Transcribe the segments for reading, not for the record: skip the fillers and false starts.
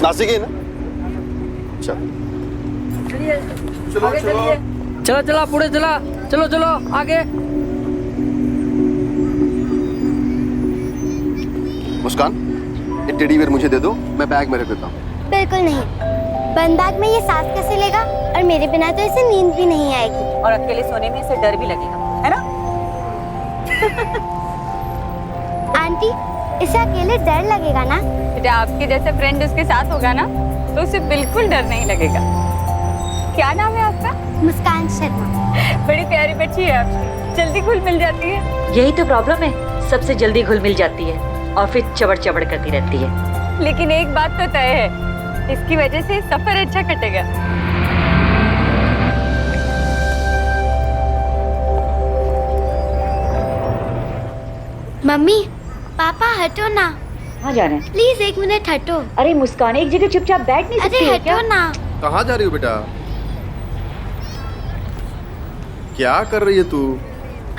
नासिक ही है ना? अच्छा चलो चलो चला चला पुढे चला, चलो चलो आगे। मुस्कान, ये टेडी बियर मुझे दे दो, मैं बैग में रख देता हूँ। बिल्कुल नहीं, बंद बैग में ये सांस कैसे लेगा? और मेरे बिना तो इसे नींद भी नहीं आएगी। और अकेले सोने में इसे डर भी लगेगा, है ना? आंटी, इसे अकेले डर लगेगा ना? बेटा, आपके जैसे फ्रेंड उसके साथ होगा ना तो उसे बिल्कुल डर नहीं लगेगा। क्या नाम है आपका? मुस्कान शर्मा। बड़ी प्यारी बच्ची है आपकी, जल्दी घुल मिल जाती है। यही तो प्रॉब्लम है, सबसे जल्दी घुल मिल जाती है और फिर चबड़ चबड़ करती रहती है। लेकिन एक बात तो तय है, इसकी वजह से सफर अच्छा कटेगा। मम्मी, पापा हटो ना। कहाँ जा रहे हैं? प्लीज 1 मिनट हटो। अरे मुस्कान, एक जगह चुपचाप बैठ नहीं सकती अरे है क्या? हटो ना। कहाँ जा रही हो बेटा? क्या कर रही है तू?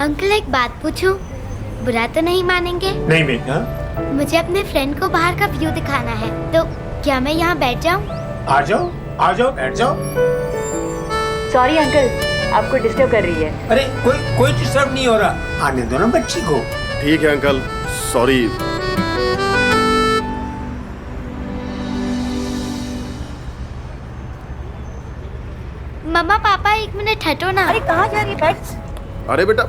अंकल, एक बात पूछूं? बुरा तो नहीं मानेंगे? नहीं बेटा। मुझे अपने फ्रेंड को बाहर का व्यू दिखाना है, तो क्या मैं यहाँ बैठ जाऊँ? आ जाओ बैठ जाओ। सॉरी अंकल, आपको डिस्टर्ब कर रही है। अरे कोई डिस्टर्ब नहीं हो रहा, आने दो ना बच्ची को। ठीक है अंकल, सॉरी। मम्मा पापा 1 मिनट हटो ना। अरे कहाँ जा रही है? बैठ। अरे बेटा,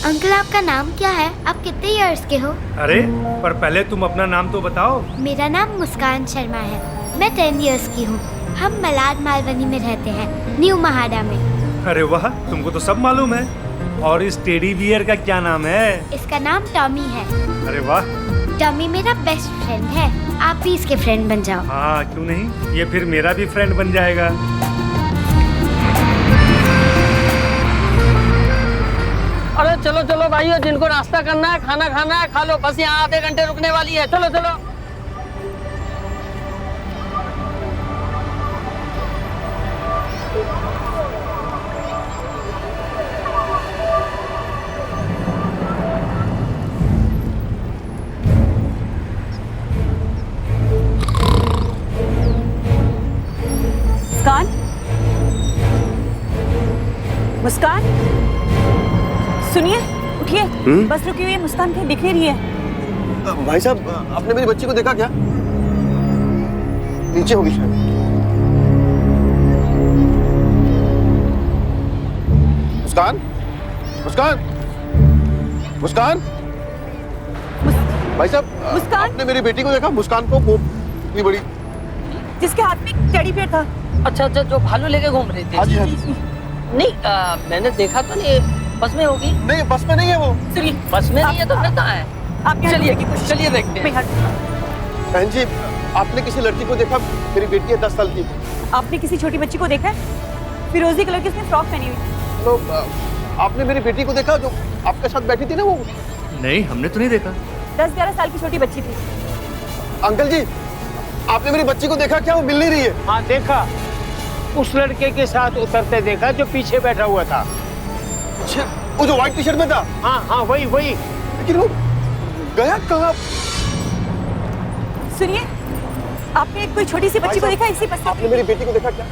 अंकल, आपका नाम क्या है? आप कितने इयर्स के हो? अरे पर पहले तुम अपना नाम तो बताओ। मेरा नाम मुस्कान शर्मा है। मैं 10 इयर्स की हूँ। हम मलाड मालवनी में रहते हैं, न्यू महाडा में। अरे वाह, तुमको तो सब मालूम है। और इस टेडी बियर का क्या नाम है? इसका नाम टॉमी है। अरे वाह। टॉमी मेरा बेस्ट फ्रेंड है। आप भी इसके फ्रेंड बन जाओ। हाँ क्यों नहीं, ये फिर मेरा भी फ्रेंड बन जाएगा। अरे चलो चलो भाइयों, जिनको नाश्ता करना है, खाना खाना है, खा लो। बस यहाँ आधे घंटे रुकने वाली है, चलो चलो। मुस्कान, मुस्कान, सुनिए, उठिए। बस रुकी हुई है, मुस्कान कहीं दिख नहीं रही है। भाई साहब, आपने मेरी बच्ची को देखा क्या? नीचे होगी शायद। मुस्कान, मुस्कान, मुस्कान। भाई साहब, मुस्कान? आपने मेरी बेटी को देखा? मुस्कान को, वो इतनी बड़ी। जिसके हाथ में टेडी बियर था। अच्छा अच्छा, जो भालू लेके घूम रही थी। हाँ जी हाँ जी। नहीं, मैंने देखा तो नहीं। बस में होगी। नहीं, बस में नहीं है वो। चलिए, बस में नहीं है तो फिर कहाँ है? आप यहाँ चलिए रुकने की कोशिश चलिए देखते हैं। बहन जी, आपने किसी लड़की को देखा? मेरी बेटी है 10 साल की। आपने किसी छोटी बच्ची को देखा है? फिरोजी कलर की उसने फ्रॉक पहनी हुई। तो आपने मेरी बेटी को देखा जो आपके साथ बैठी थी ना? वो नहीं, हमने तो नहीं देखा। 10-11 साल की छोटी बच्ची थी। अंकल जी, आपने मेरी बच्ची को देखा क्या? वो मिल नहीं रही है। हाँ देखा, उस लड़के के साथ उतरते देखा जो पीछे बैठा हुआ था। अच्छा, वो जो व्हाइट टी शर्ट में था? हाँ वही। लेकिन वो गया कहाँ? सुनिए, आपने कोई छोटी सी बच्ची को देखा इसी बस? आपने मेरी बेटी को देखा क्या?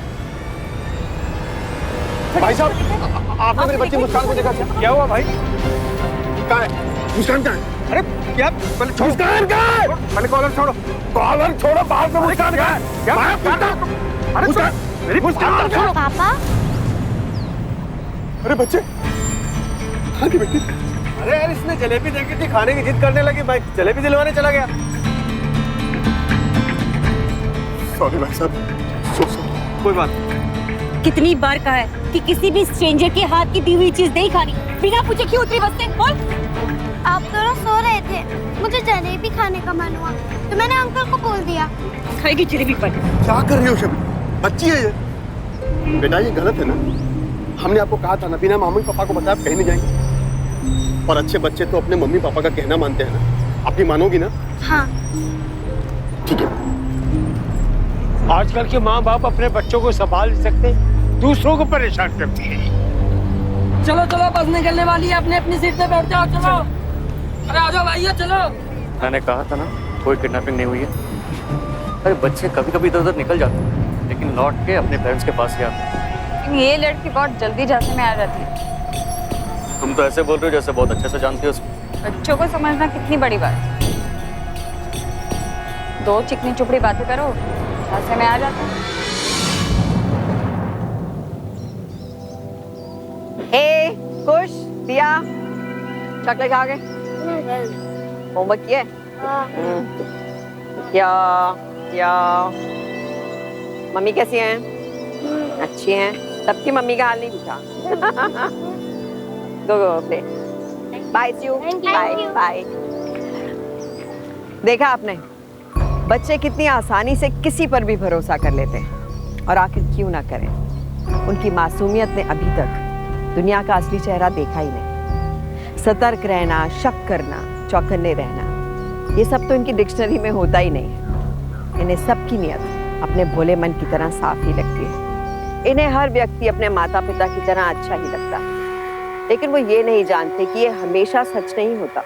भाई साहब, आपने मेरी बच्ची मुस्कान को देखा क्या? क्या हुआ भाई? कहाँ है मुस्कान? कहाँ है? अरे क्या? मुस्कान कहाँ है? मैंने कॉलर छोड़ो, कॉलर छोड़ो, बाहर से मुस्कान कहाँ है? क्या? अरे मुस्कान, मेरी मुस्कान कहाँ है? पापा, अरे बच्चे, कहाँ की बेटी? अरे यार, इसने जलेबी देखी थी, खाने की जिद करने लगी, भाई जलेबी दिलवाने चला गया। सॉरी भाई साहब, कोई बात। कितनी बार कहा है कि किसी भी स्ट्रेंजर के हाथ की दी हुई चीज नहीं खानी। बिना पूछे क्यों उतरी बस से? बोल। आप दोनों सो रहे थे, मुझे जलेबी खाने का मन हुआ तो मैंने अंकल को बोल दिया। खाएगी जलेबी पर। क्या कर रही हो शबी? बच्ची है ये। बेटा ये गलत है ना, हमने आपको कहा था ना, बिना मम्मी पापा को बताया आप कहीं नहीं जाएंगे। और अच्छे बच्चे तो अपने मम्मी पापा का कहना मानते हैं ना। आप ही मानोगी ना? हाँ। ठीक है। आजकल के माँ बाप अपने बच्चों को संभाल नहीं सकते, दूसरों को परेशान करते हैं। चलो चलो बस निकलने वाली है, अपने अपनी सीट पे बैठ जाओ। चलो अरे आ जाओ भाइयों चलो। मैंने कहा था ना कोई किडनैपिंग नहीं हुई है। अरे बच्चे कभी कभी इधर उधर निकल जाते हैं लेकिन लौट के अपने पेरेंट्स के पास ही आते हैं। ये लड़की बहुत जल्दी जाने में आ जाती है। तुम तो ऐसे बोल रहे हो जैसे बहुत अच्छे से जानती हो उसको। बच्चों को समझना कितनी बड़ी बात है। दो चिकनी चुपड़ी बातें करो, ऐसे में आ जाता है। खुश दिया चॉकलेट खा गए? होमवर्क किया? क्या क्या मम्मी कैसी हैं? अच्छी हैं। सबकी मम्मी का हाल नहीं पूछा। Go go play. Bye see you. Bye bye. देखा आपने, बच्चे कितनी आसानी से किसी पर भी भरोसा कर लेते हैं, और आखिर क्यों ना करें। उनकी मासूमियत ने अभी तक दुनिया का असली चेहरा देखा ही नहीं। सतर्क रहना, शक करना, चौकन्ने रहना, ये सब तो इनकी डिक्शनरी में होता ही नहीं है। इन्हें सबकी नियत अपने भोले मन की तरह साफ ही लगती है। इन्हें हर व्यक्ति अपने माता पिता की तरह अच्छा ही लगता है, लेकिन वो ये नहीं जानते कि ये हमेशा सच नहीं होता।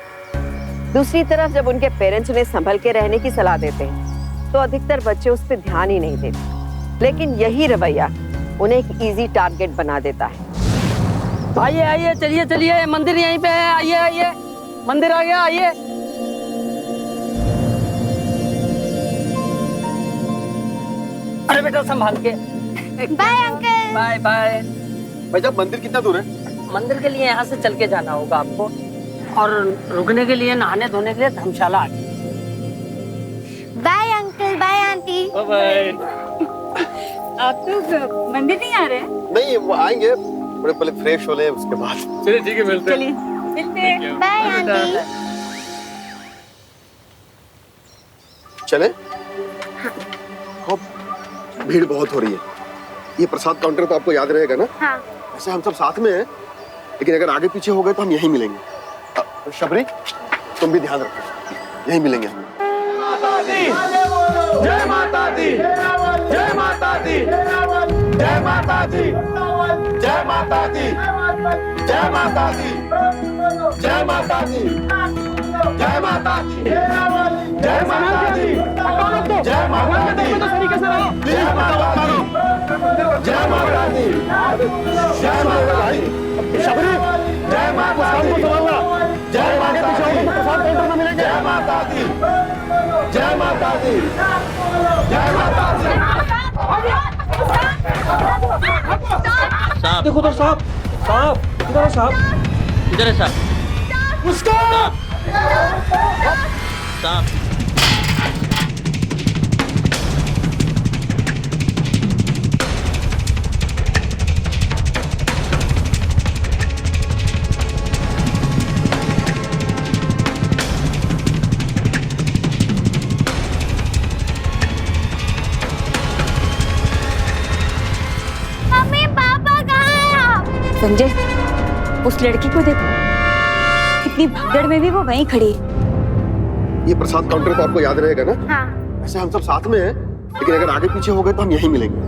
दूसरी तरफ जब उनके पेरेंट्स उन्हें संभल के रहने की सलाह देते हैं तो अधिकतर बच्चे उस पर ध्यान ही नहीं देते, लेकिन यही रवैया उन्हें एक इजी टारगेट बना देता है। आइए आइए, चलिए चलिए, मंदिर यहीं पे है। आइए आइए, मंदिर आ गया, आइए। अरे बेटा संभाल के। Bye uncle. Bye bye. भाई साहब मंदिर कितना दूर है? मंदिर के लिए यहाँ से चल के जाना होगा आपको, और रुकने के लिए, नहाने धोने के लिए धर्मशाला आ गई। Bye uncle, bye aunty. Bye. आप तो मंदिर नहीं आ रहे हैं? नहीं, वो आएंगे, थोड़े पहले फ्रेश हो ले उसके बाद। चलिए ठीक है, मिलते हैं। चलिए मिलते हैं। Bye aunty. चले? हाँ। भीड़ बहुत हो रही है। ये प्रसाद काउंटर तो आपको याद रहेगा ना? हाँ। वैसे हम सब साथ में हैं, लेकिन अगर आगे पीछे हो गए तो हम यहीं मिलेंगे। शबरी तुम भी ध्यान रखो, यहीं मिलेंगे हम। जय माता दी, जय माता दी, जय माता दी, जय माता दी, जय माता दी, जय माता दी, जय माता दी, जय माता दी, जय माता दी, जय माता दी, जय माता दी, जय माता दी, शबरी जय माता दी, जय माता दी, जय माता दी, जय माता दी, जय माता दी। साहब देखो तो, साहब साहब इधर है, साहब इधर है, साहब उसका साहब। संजय, उस लड़की को देखो, कितनी भगदड़ में भी वो वहीं खड़ी है। ये प्रसाद काउंटर तो आपको याद रहेगा ना? हाँ। वैसे हम सब साथ में हैं, लेकिन अगर आगे पीछे हो गए तो हम यहीं मिलेंगे।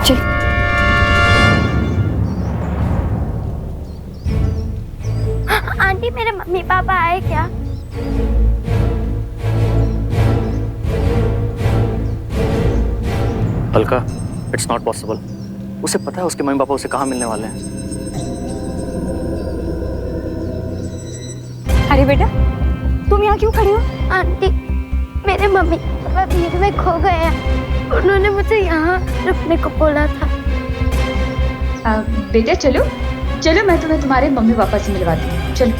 चल। आंटी मेरे मम्मी पापा आए क्या? Alka, it's not possible. उसे पता है उसके मम्मी पापा उसे कहाँ मिलने वाले हैं। अरे बेटा, तुम यहाँ क्यों खड़ी हो? आंटी मेरे मम्मी पापा भीड़ में खो गए हैं, उन्होंने मुझे यहाँ रुकने को बोला था। बेटा चलो चलो, मैं तुम्हें तुम्हारे मम्मी पापा से मिलवाती हूँ, चलो।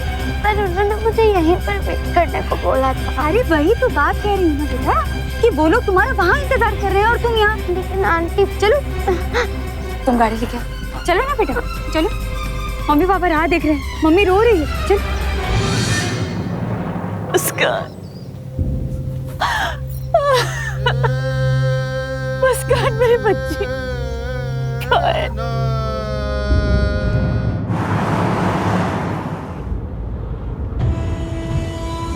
पर उन्होंने मुझे यहीं पर वेट करने को बोला था। अरे वही तो बात कह रही हूँ ना बेटा, कि वो लोग तुम्हारा वहाँ इंतजार कर रहे हैं और तुम यहाँ। लेकिन आंटी चलो, तुम गाड़ी लेके आओ। चलो ना बेटा, चलो। मम्मी पापा राह देख रहे हैं, मम्मी रो रही है, चल। मुस्कान मेरे बच्चे कहाँ है?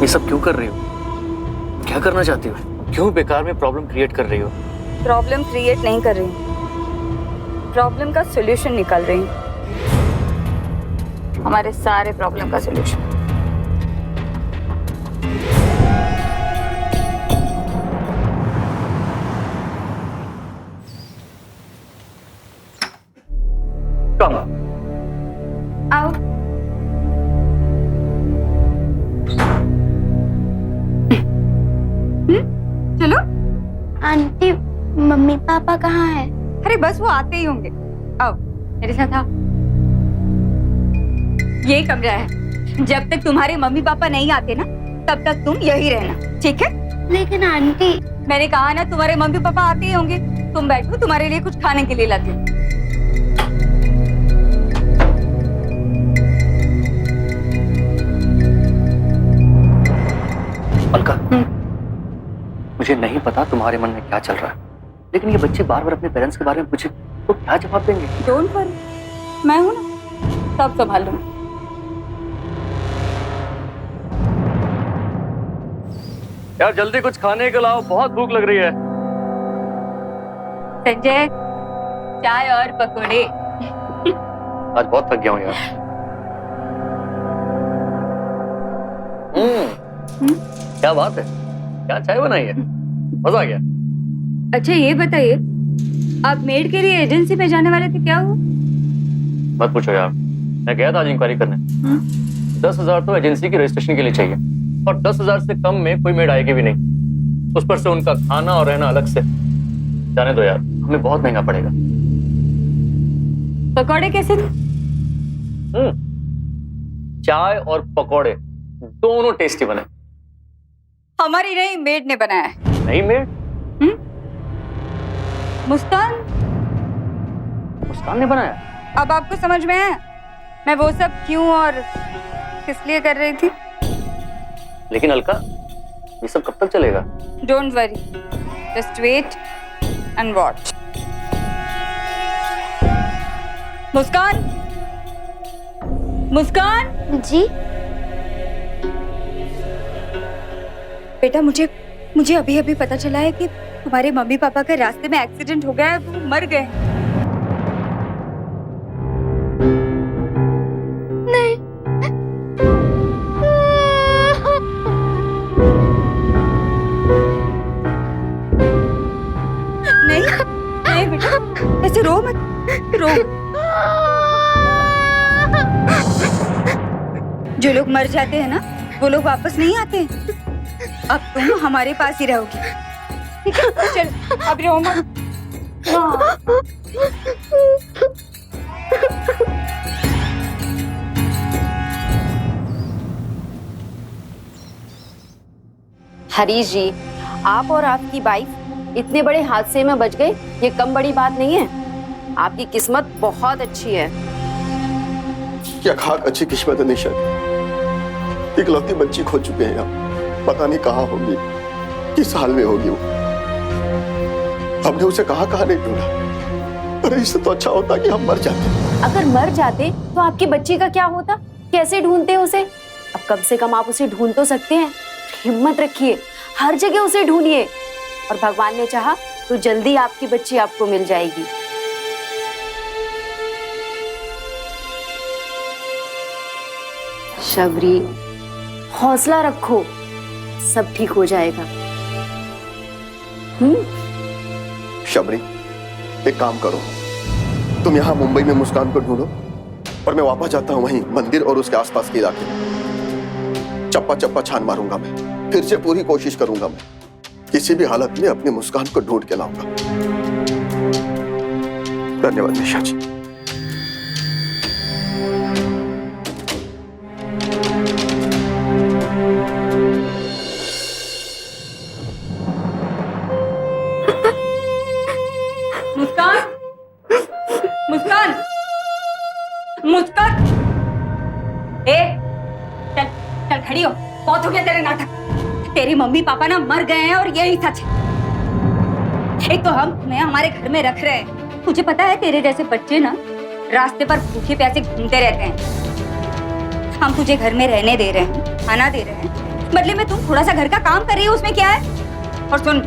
सब क्यों कर रही हो? क्या करना चाहती हो? क्यों बेकार में प्रॉब्लम क्रिएट कर रही हो? प्रॉब्लम क्रिएट नहीं कर रही, प्रॉब्लम का सॉल्यूशन निकाल रही हूँ। हमारे सारे प्रॉब्लम का सॉल्यूशन। कम आओ। चलो। आंटी मम्मी पापा कहाँ है? अरे बस वो आते ही होंगे। आओ मेरे साथ आओ। ये कमरा है, जब तक तुम्हारे मम्मी पापा नहीं आते ना तब तक तुम यही रहना, ठीक है? लेकिन आंटी, मैंने कहा ना तुम्हारे मम्मी पापा आते ही होंगे। तुम बैठो, तुम्हारे लिए कुछ खाने के लिए लाती हूँ। अलका, मुझे नहीं पता तुम्हारे मन में क्या चल रहा है, लेकिन ये बच्चे बार बार अपने पेरेंट्स के बारे में पूछे तो क्या जवाब देंगे? डोंट वरी, मैं हूं ना, सब संभाल लूंगी। यार जल्दी कुछ खाने को लाओ, बहुत भूख लग रही है। संजय, चाय और पकोड़े। आज बहुत थक गया हूँ यार। क्या बात है, क्या चाय बनाई है, मजा आ गया। अच्छा ये बताइए, आप मेड के लिए एजेंसी पे जाने वाले थे, क्या हुआ? मत पूछो यार, मैं गया था आज इंक्वायरी करने। 10,000 तो एजेंसी की रजिस्ट्रेशन के लिए चाहिए, और 10,000 से कम में कोई मेड आएगी भी नहीं। उस पर से उनका खाना और रहना अलग से। जाने दो यार, हमें बहुत महंगा पड़ेगा। पकौड़े कैसे थे? चाय और पकौड़े दोनों टेस्टी बने। हमारी नहीं, मेड ने बनाया है। नहीं मेड? मुस्कान? मुस्कान ने बनाया? अब आपको समझ में आया मैं वो सब क्यों और किस लिए कर रही थी? लेकिन अलका, ये सब कब तक चलेगा? Don't worry, just wait and watch. Muskan, Muskan ji? बेटा, मुझे अभी अभी पता चला है कि तुम्हारे मम्मी पापा का रास्ते में एक्सीडेंट हो गया है, वो मर गए। नहीं। नहीं नहीं बेटा, ऐसे रो मत, रो। जो लोग मर जाते हैं ना, वो लोग वापस नहीं आते। अब तुम हमारे पास ही रहोगी, ठीक है? चल अब रो मत। हरीश जी, आप और आपकी वाइफ इतने बड़े हादसे में बच गए, ये कम बड़ी बात नहीं है। आपकी किस्मत बहुत अच्छी है। क्या खाक अच्छी किस्मत है निशा। इकलौती बच्ची खो चुके हैं आप, पता नहीं कहाँ होगी, किस हाल में होगी वो। हमने उसे कहाँ नहीं ढूंढा। अरे इससे तो अच्छा होता कि हम मर जाते। अगर मर जाते तो आपकी बच्ची का क्या होता? कैसे ढूंढते उसे? अब कम से कम आप उसे ढूंढ तो सकते हैं। हिम्मत रखिए, हर जगह उसे ढूंढिए, और भगवान ने चाहा तो जल्दी आपकी बच्ची आपको मिल जाएगी। शबरी, हौसला रखो, सब ठीक हो जाएगा। शबरी, एक काम करो, तुम यहाँ मुंबई में मुस्कान को ढूंढो, और मैं वापस जाता हूँ वहीं मंदिर और उसके आसपास के इलाके में। चप्पा चप्पा छान मारूंगा मैं, फिर से पूरी कोशिश करूंगा मैं, किसी भी हालत में अपनी मुस्कान को ढूंढ के लाऊंगा। धन्यवाद निशा जी। मुस्कान, मुस्कान, मुस्कान, चल चल खड़ी हो, बहुत हो गया तेरे नाटक। तेरे मम्मी पापा ना मर गए हैं और यही सच है। एक तो हम तुम्हें हमारे घर में रख रहे हैं, तुझे पता है तेरे जैसे बच्चे ना रास्ते पर भूखे प्यासे घूमते रहते हैं। हम तुझे घर में रहने दे रहे हैं, खाना दे रहे हैं, बदले में तुम थोड़ा सा घर का काम कर रही हो, उसमें क्या है? और सुन,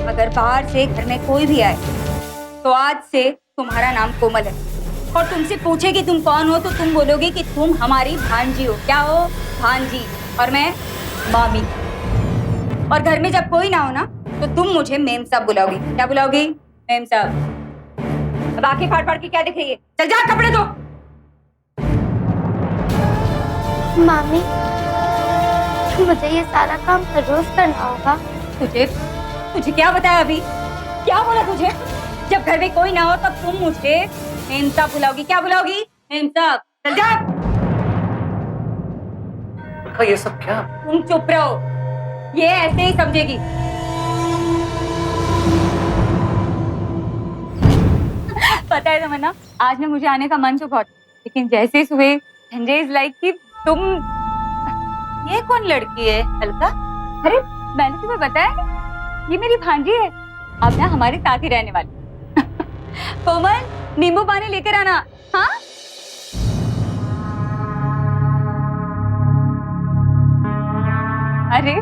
अगर बाहर से घर में कोई भी आए तो आज से तुम्हारा नाम कोमल है, और तुमसे पूछे कि तुम कौन हो तो तुम बोलोगे कि तुम हमारी भांजी हो। क्या हो? भांजी। और मैं मामी। और घर में जब कोई ना हो ना तो तुम मुझे मेम साहब बुलाओगी। क्या बुलाओगी? मेम साहब। अब आंखें फाड़ फाड़ के क्या दिख रही है? चल जा कपड़े धो। मामी, मुझे ये सारा काम हर रोज करना होगा। तुझे क्या बताया अभी? क्या बोला तुझे? जब घर में कोई ना हो तब तुम मुझे मेम साहब बुलाओगी। क्या बुलाओगी? मेम साहब। चल जा। ये सब क्या? तुम चुप रहो, ये ऐसे ही समझेगी। पता है तमन्ना, आज में मुझे आने का मन तो बहुत, लेकिन जैसे सुबह संजय इज लाइक कि तुम। ये कौन लड़की है अलका? अरे मैंने तुम्हें बताया, ये मेरी भांजी है, अब ना हमारे साथ ही रहने वाली। कोमल, नींबू पानी लेकर आना। हाँ अरे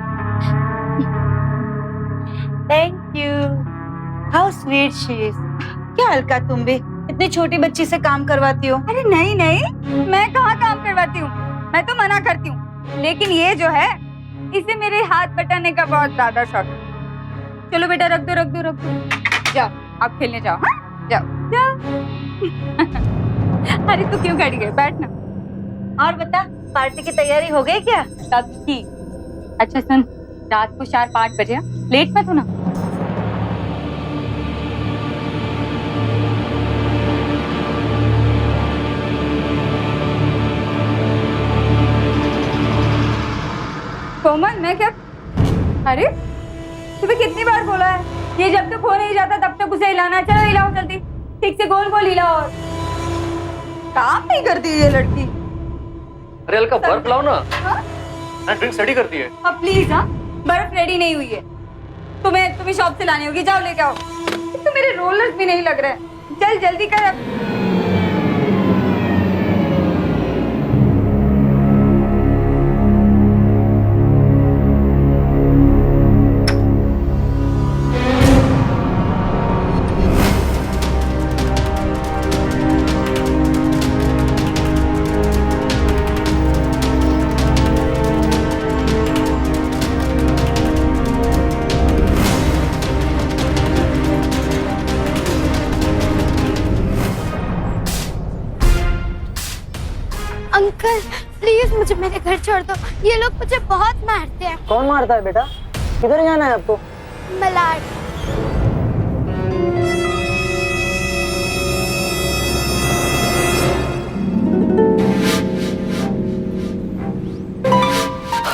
thank you. How sweet she is. क्या अलका, तुम भी इतनी छोटी बच्ची से काम करवाती हो? अरे नहीं नहीं, मैं कहाँ काम करवाती हूँ, मैं तो मना करती हूँ, लेकिन ये जो है इसे मेरे हाथ बटाने का बहुत ज्यादा शौक है। चलो बेटा, रख दो। जाओ आप खेलने जाओ। हाँ जाओ। अरे तू क्यों खड़ी है? बैठ ना। और बता, पार्टी की तैयारी हो गई क्या? कब की? अच्छा सुन, रात को 4-5 बजे, लेट मत होना। कोमल, मैं क्या? अरे तुम्हें कितनी बार बोला है, ये जब तक हो नहीं जाता तब तक उसे हिलाना। चलो हिलाओ जल्दी, ठीक से गोल गोल हिलाओ। और काम नहीं करती ये लड़की। अरे अलका, बर्फ लाओ ना। हाँ? ड्रिंक रेडी कर दी है। अब प्लीज। हाँ, बर्फ रेडी नहीं हुई है, तुम्हें शॉप से लानी होगी। जाओ लेके आओ। तो मेरे रोलर्स भी नहीं लग रहे हैं। चल जल्दी कर। अंकल प्लीज मुझे मेरे घर छोड़ दो, ये लोग मुझे बहुत मारते हैं। कौन मारता है बेटा? किधर जाना है आपको? मलाड।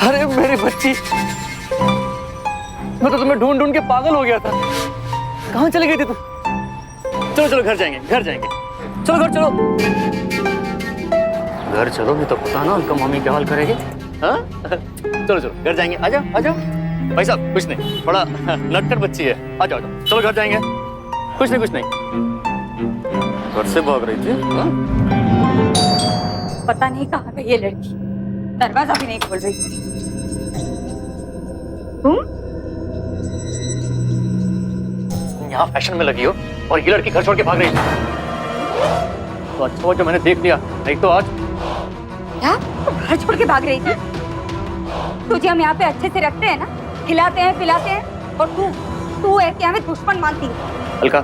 अरे मेरी बच्ची, मैं तो तुम्हें ढूंढ ढूंढ के पागल हो गया था। कहाँ चली गई थी तुम? चलो घर जाएंगे। चलो घर चलो। घर चलो, नहीं तो पता ना उनका मम्मी क्या हाल करेगी। हाँ चलो घर जाएंगे। आ जाओ। भाई साहब कुछ नहीं, बड़ा नटखट बच्ची है। आ जाओ। चलो घर जाएंगे। कुछ नहीं। घर से भाग रही थी। हाँ? पता नहीं कहाँ गई ये लड़की, दरवाजा भी नहीं खोल रही। तुम यहाँ फैशन में लगी हो और ये लड़की घर छोड़ के भाग रही थी। तो अच्छा हुआ जो मैंने देख लिया, नहीं तो आज। क्या? घर छोड़ के भाग रही थी? तुझे हम यहाँ पे अच्छे से रखते हैं ना, खिलाते हैं पिलाते हैं, और तू है क्या हमें दुश्मन मानती है? अलका,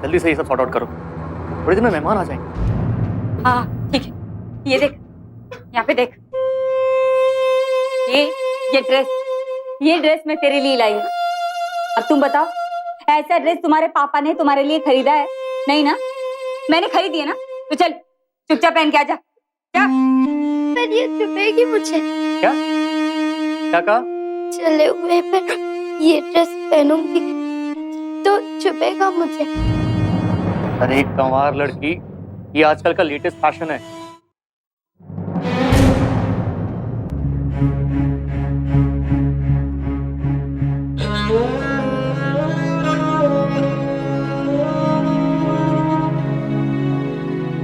जल्दी से ये सब सॉर्ट आउट करो, थोड़ी देर में मेहमान आ जाएंगे। हाँ ठीक है, ये देख, यहाँ पे देख, ये ड्रेस मैं तेरे लिए लाई हूँ। अब तुम बताओ, ऐसा ड्रेस तुम्हारे पापा ने तुम्हारे लिए खरीदा है? नहीं ना, मैंने खरीदी है ना, तो चल चुपचाप पहन के आ जा। पर ये चुभेगी मुझे। क्या कहा? चले हुए पर ये ड्रेस पहनूंगी तो चुभेगा मुझे। अरे कंवार लड़की, ये आजकल का लेटेस्ट फैशन है।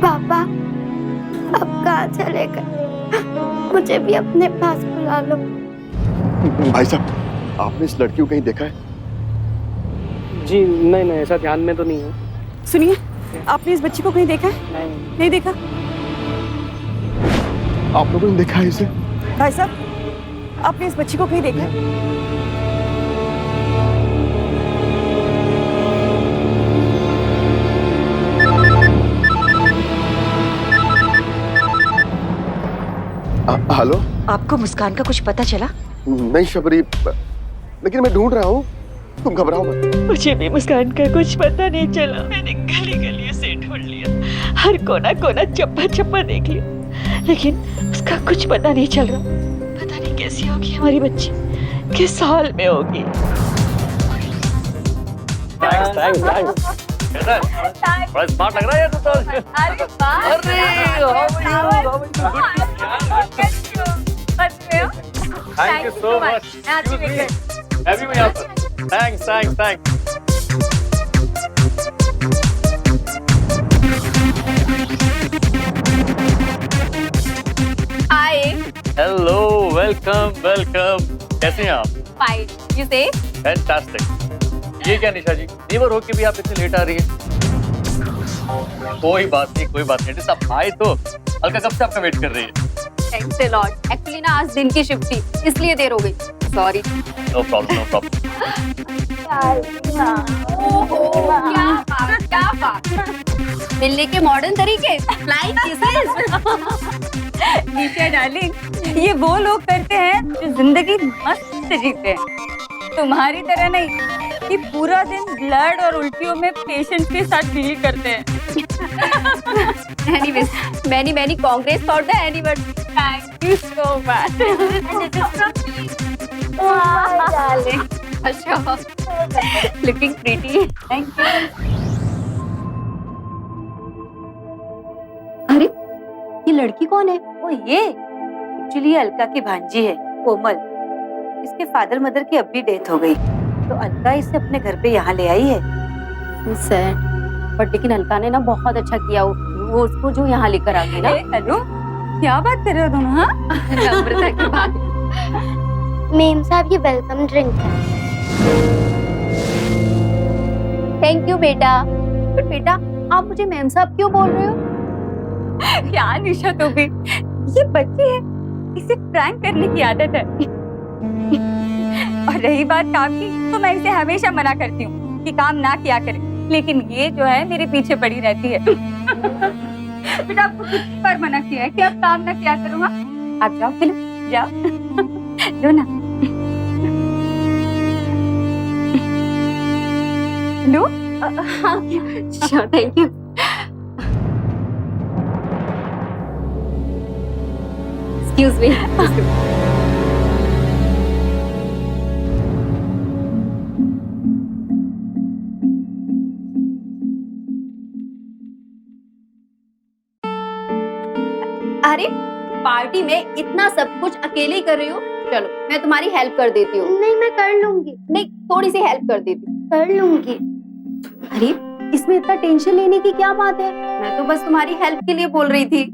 पापा अब कहाँ चले गए? मुझे भी अपने पास बुला लो। भाई साहब, आपने इस लड़की को कहीं देखा है? जी नहीं नहीं, ऐसा ध्यान में तो नहीं है। सुनिए, आपने इस बच्ची को कहीं देखा है? नहीं देखा? आप लोगों ने देखा है इसे? भाई साहब, आपने इस बच्ची को कहीं देखा है? हेलो? आपको मुस्कान का कुछ पता चला? नहीं शबरी, लेकिन मैं ढूंढ रहा हूँ, तुम घबराओ मत। मुझे भी मुस्कान का कुछ पता नहीं चला। मैंने गली गली से ढूंढ लिया, हर कोना कोना चप्पा चप्पा देख लिया, लेकिन उसका कुछ पता नहीं चल रहा। पता नहीं कैसी होगी हमारी बच्ची, किस हाल में होगी। Thanks thanks thanks. बड़ा स्मार्ट लग रहा है यार तू तो। अरे वाह, थैंक यू सो मच। मैं भी हूँ यहाँ पर। Thanks thanks thanks. Hi, hello, welcome welcome. कैसे हैं आप? Fine, you say? फैंटास्टिक। ये क्या निशा जी, नेबर हो के भी आप इतने लेट आ रही हैं? कोई बात नहीं कोई बात नहीं, एटलीस्ट आप आए तो। अलका कब से आपका वेट कर रही है। Thanks a lot. एक्चुअली ना आज दिन की शिफ्ट थी, इसलिए देर हो गई। Sorry. No problem no problem. क्या बात। मिलने के मॉडर्न तरीके, फ्लाइंग किसेस। निशा डार्लिंग, ये वो लोग करते हैं जो जिंदगी मस्त जीते हैं, तुम्हारी तरह नहीं कि पूरा दिन ब्लड और उल्टियों में पेशेंट के साथ डील करते हैं। Anyways, many congrats for the anniversary. Thank you so much. Wow, darling. अच्छा, looking pretty. Thank you. अरे, ये लड़की कौन है? वो ये एक्चुअली ये अलका की भांजी है, कोमल। इसके फादर मदर की अब भी डेथ हो गई, तो अलका इसे अपने घर पे यहाँ ले आई है। सैड, बट लेकिन अलका ने ना बहुत अच्छा किया वो उसको जो यहाँ लेकर आ गई ना। हेलो, क्या बात कर रहे हो तुम? हाँ, अमृता की बात। मेम साहब, ये वेलकम ड्रिंक है। थैंक यू बेटा। बट बेटा, आप मुझे मैम साहब क्यों बोल रहे हो? क्या निशा, तो भी ये बच्ची है, इसे प्रैंक करने की आदत है। और रही बात काम की, तो मैं इसे हमेशा मना करती हूँ कि काम ना किया करे, लेकिन ये जो है मेरे पीछे पड़ी रहती है। बेटा, आपको कितनी बार मना किया है कि आप काम ना किया करो? हाँ, आप जाओ, खेलो, जाओ। लो ना, लो। Sure, thank you. Excuse me. अरे, पार्टी में इतना सब कुछ अकेले ही कर रही हो? चलो, मैं तुम्हारी हेल्प कर देती हूँ। नहीं, मैं कर लूंगी। नहीं, थोड़ी सी हेल्प कर देती हूँ। कर लूंगी। अरे, इसमें इतना टेंशन लेने की क्या बात है? मैं तो बस तुम्हारी हेल्प के लिए बोल रही थी।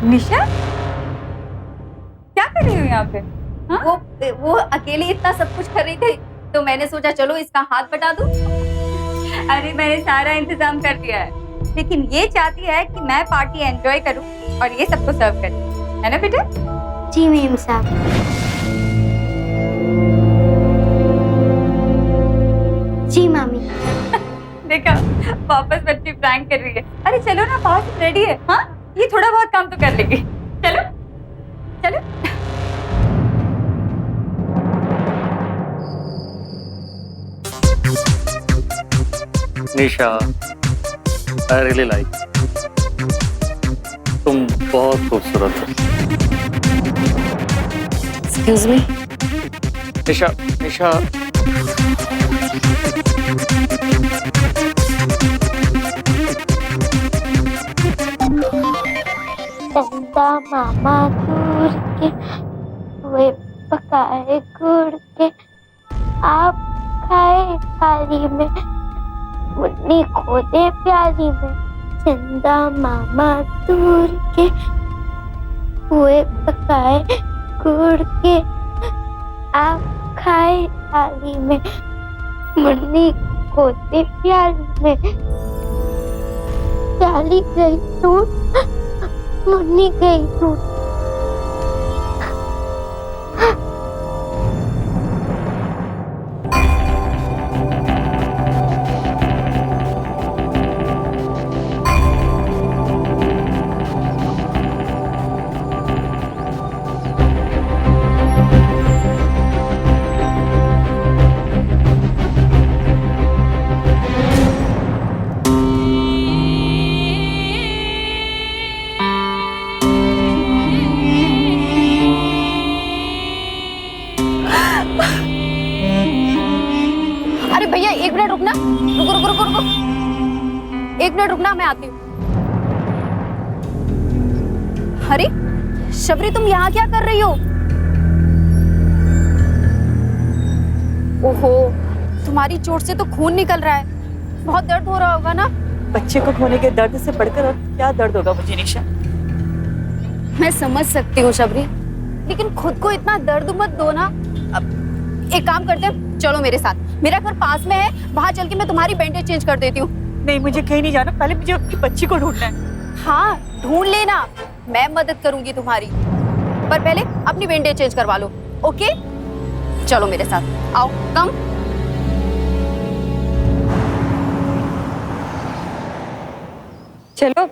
निशा, क्या कर रही हो यहाँ पे? हाँ? वो अकेले इतना सब कुछ कर रही थी, तो मैंने सोचा चलो इसका हाथ बटा दूं। अरे, मैंने सारा इंतजाम कर दिया है, लेकिन ये चाहती है कि मैं पार्टी एंजॉय करूं और ये सबको सर्व करूं, है ना बेटा? जी मेम साहब। जी मामी। देखा, वापस बच्ची प्रैंक कर रही है। अरे चलो ना, पास रेडी है। हाँ, ये थोड़ा बहुत काम तो कर लेगी। चलो चलो। निशा, I really like तुम बहुत खूबसूरत हो। Excuse me. निशा निशा, चंदा मामा दूर के वे पकाए गुड़ के, आप खाए थाली में, मुन्नी खोदे प्याली में। चंदा मामा दूर के पुए पकाए गुड़ के, आप खाए थाली में, मुन्नी खोती प्याली में। प्याली गई टूट, मुन्नी गई टूट। अरे भैया एक मिनट रुकना, रुको रुको रुको रुको, एक मिनट रुकना, मैं आती हूँ। अरे शबरी, तुम यहाँ क्या कर रही हो? ओहो, तुम्हारी चोट से तो खून निकल रहा है, बहुत दर्द हो रहा होगा ना? बच्चे को खोने के दर्द से बढ़कर और क्या दर्द होगा मुझे निशा। मैं समझ सकती हूँ शबरी, लेकिन खुद को इतना दर्द मत दो ना। अब एक काम करते हैं, चलो मेरे साथ, मेरा घर पास में है, वहां चल के मैं तुम्हारी बैंडेज चेंज कर देती हूँ। नहीं, मुझे कहीं नहीं जाना, पहले मुझे अपनी बच्ची को ढूंढना है। हाँ ढूंढ लेना, मैं मदद करूंगी तुम्हारी, पर पहले अपनी बैंडेज चेंज करवा लो। ओके चलो मेरे साथ, आओ कम। चलो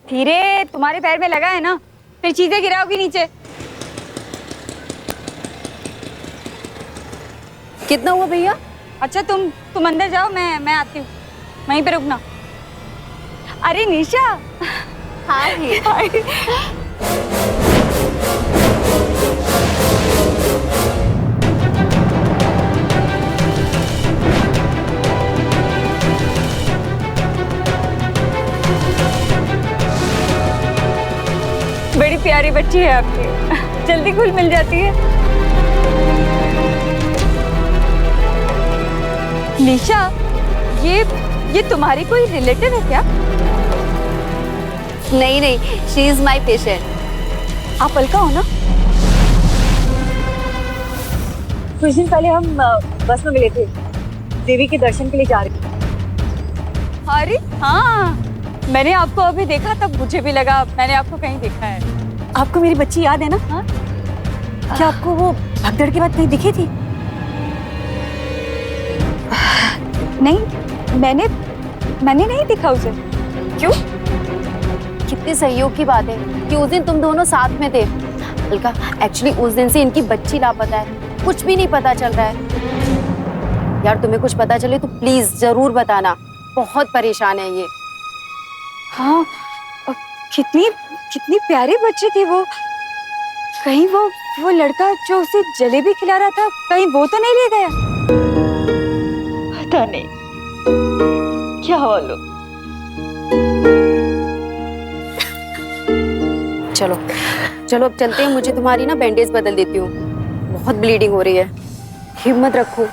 धीरे, तुम्हारे पैर में लगा है ना, फिर चीजें गिराओगी नीचे। कितना हुआ भैया? अच्छा तुम अंदर जाओ, मैं आती हूँ, वहीं पे रुकना। अरे निशा। हाय। बड़ी प्यारी बच्ची है आपकी, जल्दी घुल मिल जाती है। निशा, ये तुम्हारी कोई रिलेटिव है क्या? नहीं नहीं, शी इज माई पेशेंट। आप अलका हो ना? कुछ दिन पहले हम बस में मिले थे, देवी के दर्शन के लिए जा रहे थे। अरे हाँ, मैंने आपको अभी देखा, तब मुझे भी लगा मैंने आपको कहीं देखा है। आपको मेरी बच्ची याद है ना? हाँ? क्या आपको वो भगदड़ के बाद कहीं दिखी थी? नहीं, मैंने नहीं देखा उसे। क्यों? कितने सहयोग की बात है कि उस दिन तुम दोनों साथ में थे। अलका, एक्चुअली उस दिन से इनकी बच्ची लापता है, कुछ भी नहीं पता चल रहा है। यार तुम्हें कुछ पता चले तो प्लीज जरूर बताना, बहुत परेशान है ये। हाँ, कितनी प्यारी बच्ची थी वो। कहीं वो लड़का जो उसे जलेबी खिला रहा था, कहीं वो तो नहीं ले गया? पता नहीं क्या हुआ लो। चलो चलो अब चलते हैं, मुझे तुम्हारी ना बैंडेज बदल देती हूँ, बहुत ब्लीडिंग हो रही है। हिम्मत रखो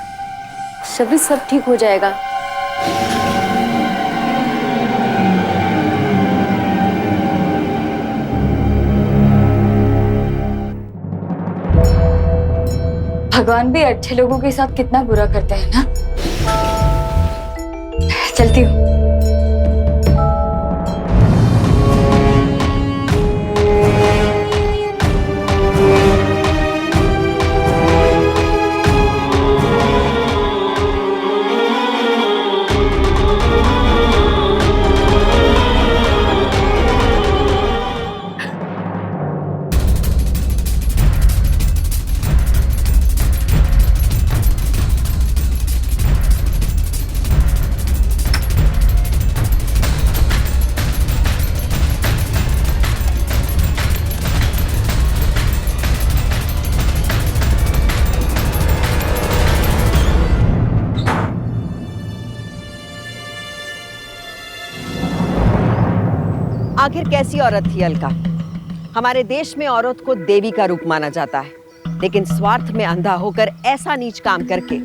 शबरी, सब ठीक हो जाएगा। भगवान भी अच्छे लोगों के साथ कितना बुरा करते हैं ना। चलती हूँ। आखिर कैसी औरत थी अलका? हमारे देश में औरत को देवी का रूप माना जाता है, लेकिन स्वार्थ में अंधा होकर ऐसा नीच काम करके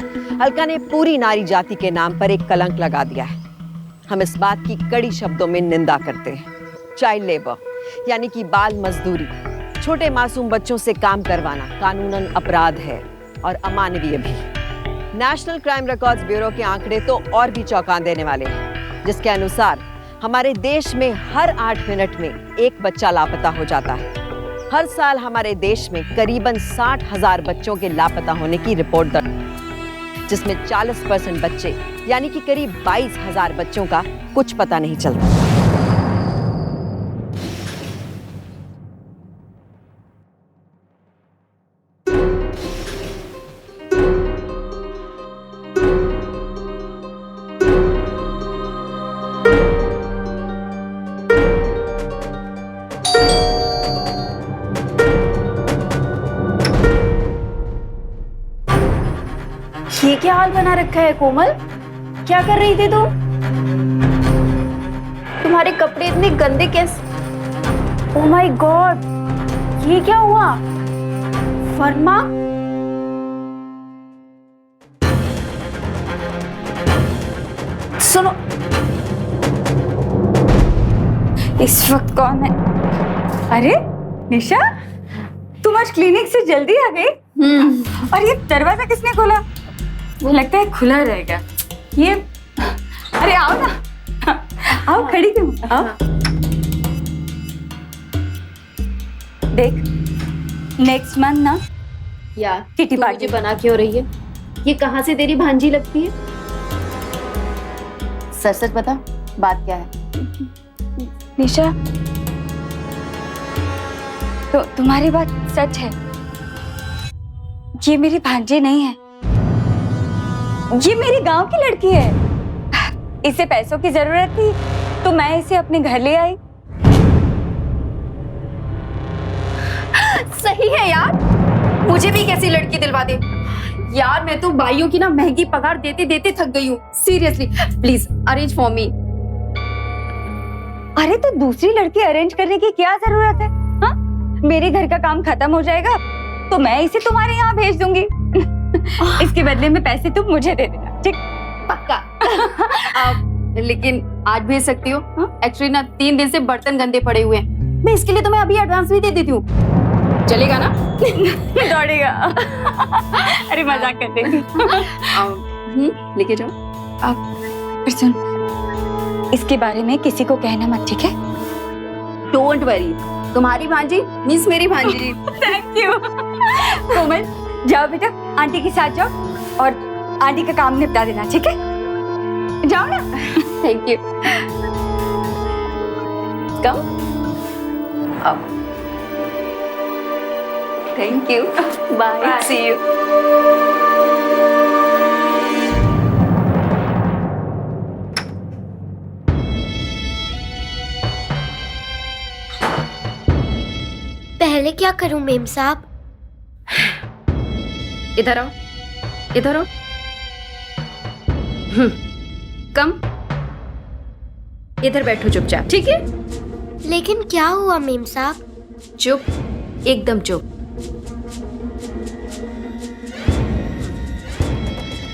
अलका ने पूरी नारी जाति के नाम पर एक कलंक लगा दिया है। हम इस बात की कड़ी शब्दों में निंदा करते हैं। चाइल्ड लेबर, यानी कि बाल मजदूरी, छोटे मासूम बच्चों से काम करवाना कानूनन अपराध है और अमानवीय भी। नेशनल क्राइम रिकॉर्ड्स ब्यूरो के आंकड़े तो और भी चौंका देने वाले हैं, जिसके अनुसार हमारे देश में हर 8 मिनट में एक बच्चा लापता हो जाता है। हर साल हमारे देश में करीबन 60,000 बच्चों के लापता होने की रिपोर्ट दर्ज, जिसमें 40% बच्चे यानी कि करीब 22,000 बच्चों का कुछ पता नहीं चलता। ये क्या हाल बना रखा है कोमल? क्या कर रही थी तुम? तुम्हारे कपड़े इतने गंदे कैसे? ओह माय गॉड, ये क्या हुआ? फरमा, सुनो, इस वक्त कौन है? अरे निशा, तुम आज क्लिनिक से जल्दी आ गई? और ये दरवाजा किसने खोला? लगता है खुला रहेगा ये। अरे आओ ना, आओ, खड़ी क्यों? आओ। देख, नेक्स्ट मंथ ना यार किटी तू पार्टी मुझे बना क्यों रही है? ये कहाँ से तेरी भांजी लगती है? सच सच बता, बात क्या है? निशा, तो तुम्हारी बात सच है, ये मेरी भांजी नहीं है, ये मेरी गांव की लड़की है। इसे पैसों की जरूरत थी तो मैं इसे अपने घर ले आई। सही है यार, मुझे भी कैसी लड़की दिलवा दे यार। मैं तो भाइयों की ना महंगी पगार देते देते थक गई हूँ। Seriously please arrange for me. अरे तो दूसरी लड़की अरेंज करने की क्या जरूरत है? हाँ, मेरे घर का काम खत्म हो जाएगा तो मैं इसे तुम्हारे यहाँ भेज दूंगी। इसके बदले में पैसे तुम मुझे दे देना, ठीक? पक्का। लेकिन आज भेज सकती हो? एक्चुअली ना 3 दिन से बर्तन गंदे पड़े हुए हैं, मैं इसके लिए तुम्हें अभी एडवांस भी दे देती हूँ। चलेगा ना? दौड़ेगा। अरे मजाक करते लेके जाओ। फिर सुन, इसके बारे में किसी को कहना मत, ठीक है? डोंट वरी, तुम्हारी भांजी मीन्स मेरी भांजी। Thank you. कोमल, जाओ बेटा, आंटी के साथ जाओ और आंटी का काम निपटा देना, ठीक है? जाओ ना। Thank you. Come. Thank you. Bye. See you. पहले क्या करूं मेम साहब? इधर आओ, इधर आओ। कम, इधर बैठो चुपचाप, ठीक है? लेकिन क्या हुआ मेम साहब? चुप, एकदम चुप।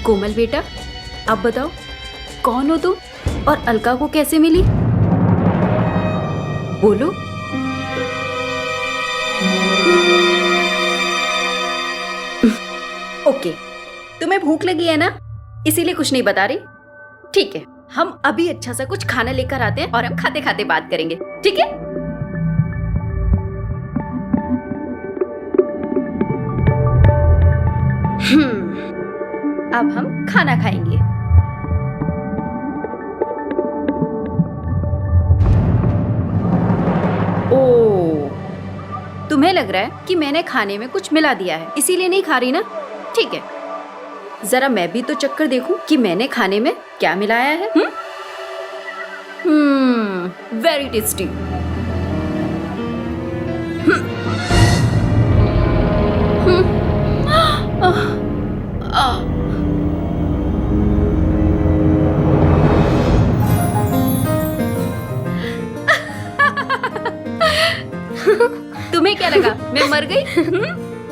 कोमल बेटा, अब बताओ कौन हो तुम और अलका को कैसे मिली? बोलो। ओके, तुम्हें भूख लगी है ना, इसीलिए कुछ नहीं बता रही। ठीक है, हम अभी अच्छा सा कुछ खाना लेकर आते हैं और हम खाते खाते बात करेंगे, ठीक है? अब हम खाना खाएंगे। ओ, तुम्हें लग रहा है कि मैंने खाने में कुछ मिला दिया है, इसीलिए नहीं खा रही ना? ठीक है, जरा मैं भी तो चक्कर देखूं कि मैंने खाने में क्या मिलाया है। Very tasty. तुम्हें क्या लगा मैं मर गई?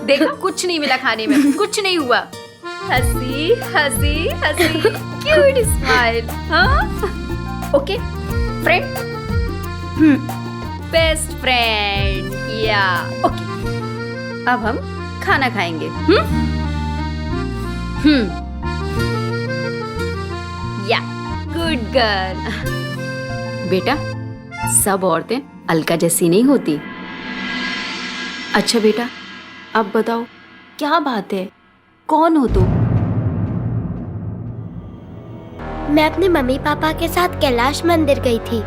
देखो, कुछ नहीं मिला खाने में, कुछ नहीं हुआ। हंसी हंसी हंसी, क्यूट स्माइल। हाँ, ओके फ्रेंड, बेस्ट फ्रेंड। या ओके, अब हम खाना खाएंगे। या गुड गर्ल। बेटा, सब औरतें अलका जैसी नहीं होती। अच्छा बेटा, अब बताओ क्या बात है, कौन हो तुम? मैं अपने मम्मी पापा के साथ कैलाश मंदिर गई थी।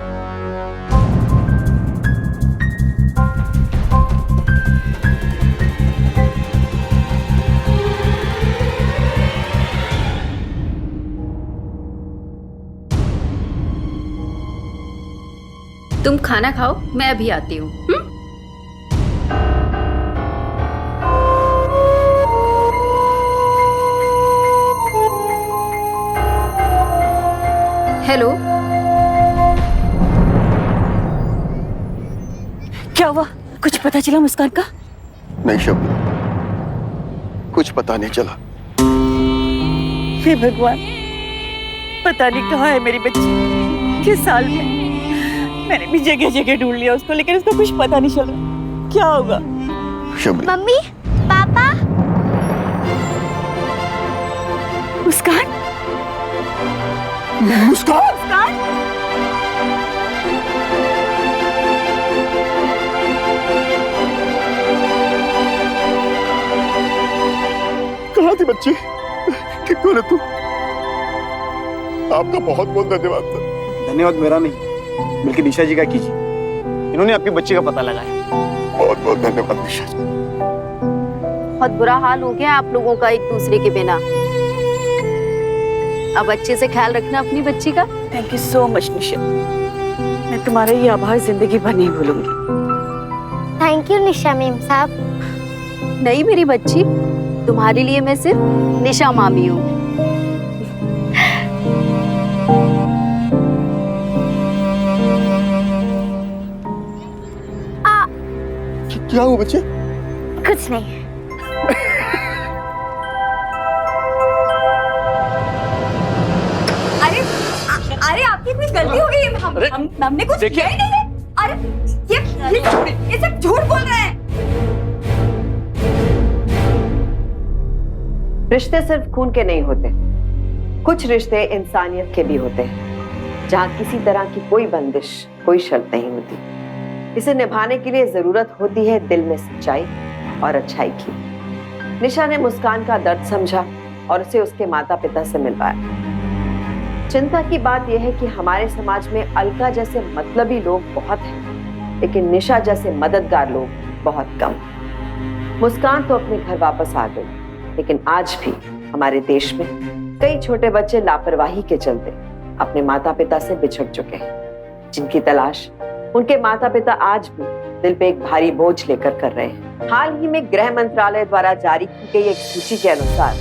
तुम खाना खाओ, मैं अभी आती हूँ। हेलो, क्या हुआ? कुछ पता चला मुस्कान का? नहीं शबनम, कुछ पता नहीं चला। हे भगवान, पता नहीं कहाँ है मेरी बच्ची, किस साल में। मैंने भी जगह जगह ढूंढ लिया उसको, लेकिन उसका कुछ पता नहीं चल रहा। क्या होगा? शबनम, मम्मी, पापा। मुस्कान, मुस्कान, कहाँ थी बच्ची? ठीक तो तू? आपका बहुत बहुत धन्यवाद सर। धन्यवाद मेरा नहीं, बल्कि निशा जी का कीजिए। इन्होंने आपकी बच्ची का पता लगाया। बहुत बहुत धन्यवाद निशा जी। बहुत बुरा हाल हो गया आप लोगों का एक दूसरे के बिना। अब अच्छे से ख्याल रखना अपनी बच्ची का। थैंक यू सो मच निशा, मैं तुम्हारा ये आभार जिंदगी भर नहीं भूलूंगी। थैंक यू निशा मैम साहब। नहीं मेरी बच्ची, तुम्हारे लिए मैं सिर्फ निशा मामी हूँ। क्या हुआ बच्चे? कुछ नहीं। अरे आपकी कोई गलती हो गई। हमने कुछ किया ही नहीं है। अरे ये सब झूठ बोल रहे हैं। रिश्ते सिर्फ खून के नहीं होते, कुछ रिश्ते इंसानियत के भी होते हैं, जहाँ किसी तरह की कोई बंदिश, कोई शर्त नहीं होती। इसे निभाने के लिए जरूरत होती है दिल में सच्चाई और अच्छाई की। निशा ने मुस्कान का दर्द समझा और उसे उसके माता पिता से मिलवाया। चिंता की बात यह है कि हमारे समाज में अलका जैसे मतलबी लोग बहुत हैं, लेकिन निशा जैसे मददगार लोग बहुत कम। मुस्कान तो अपने घर वापस आ गई, लेकिन आज भी हमारे देश में कई छोटे बच्चे लापरवाही के चलते अपने माता पिता से बिछड़ चुके हैं, जिनकी तलाश उनके माता पिता आज भी दिल पे एक भारी बोझ लेकर कर रहे हैं। हाल ही में गृह मंत्रालय द्वारा जारी की गई एक सूची के अनुसार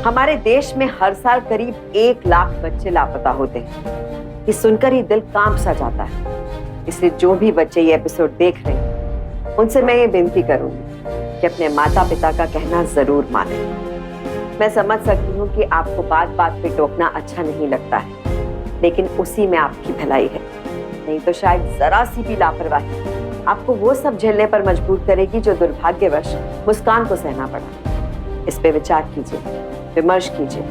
हमारे देश में हर साल करीब 1 लाख बच्चे लापता होते हैं। ये सुनकर ही दिल कांप सा जाता है। इसलिए जो भी बच्चे ये एपिसोड देख रहे हैं, उनसे मैं ये विनती करूंगी कि अपने माता पिता का कहना जरूर माने। मैं समझ सकती हूँ कि आपको बात बात पे टोकना अच्छा नहीं लगता है, लेकिन उसी में आपकी भलाई है। नहीं तो शायद जरा सी भी लापरवाही आपको वो सब झेलने पर मजबूर करेगी जो दुर्भाग्यवश मुस्कान को सहना पड़ा। इस पे विचार कीजिए, विमर्श कीजिए